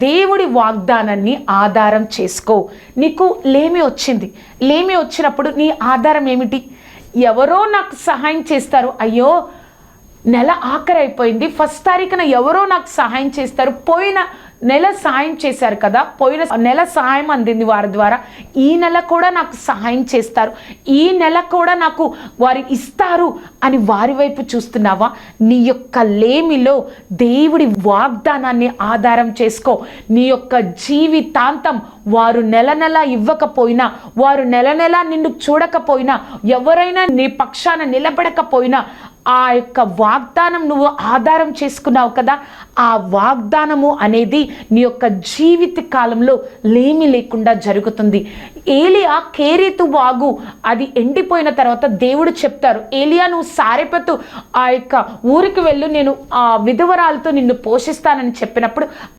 దేవుడి వాగ్దానాన్ని ఆధారం చేసుకో. నీకు లేమి వచ్చింది, లేమి వచ్చినప్పుడు నీ ఆధారం ఏమిటి? ఎవరో నాకు సహాయం చేస్తారు, అయ్యో నెల ఆఖరి అయిపోయింది, 1 తారీఖున ఎవరో నాకు సహాయం చేస్తారు, పోయిన నెల సహాయం చేశారు కదా, పోయిన నెల సహాయం అందింది వారి ద్వారా, ఈ నెల కూడా నాకు సహాయం చేస్తారు, ఈ నెల కూడా నాకు వారు ఇస్తారు అని వారి వైపు చూస్తున్నావా? నీ యొక్క లేమిలో దేవుడి వాగ్దానాన్ని ఆధారం చేసుకో. నీ యొక్క జీవితాంతం వారు నెల నెల ఇవ్వకపోయినా, వారు నెల నెల నిన్ను చూడకపోయినా, ఎవరైనా నీ పక్షాన నిలబడకపోయినా, ఆ యొక్క వాగ్దానం నువ్వు ఆధారం చేసుకున్నావు కదా, ఆ వాగ్దానము అనేది నీ యొక్క జీవిత కాలంలో లేమి లేకుండా జరుగుతుంది. ఏలియా కేరీతు వాగు అది ఎండిపోయిన తర్వాత దేవుడు చెప్తారు, ఏలియా నువ్వు సారెపతు ఆ యొక్క ఊరికి వెళ్ళు, నేను ఆ విధవరాలతో నిన్ను పోషిస్తానని చెప్పినప్పుడు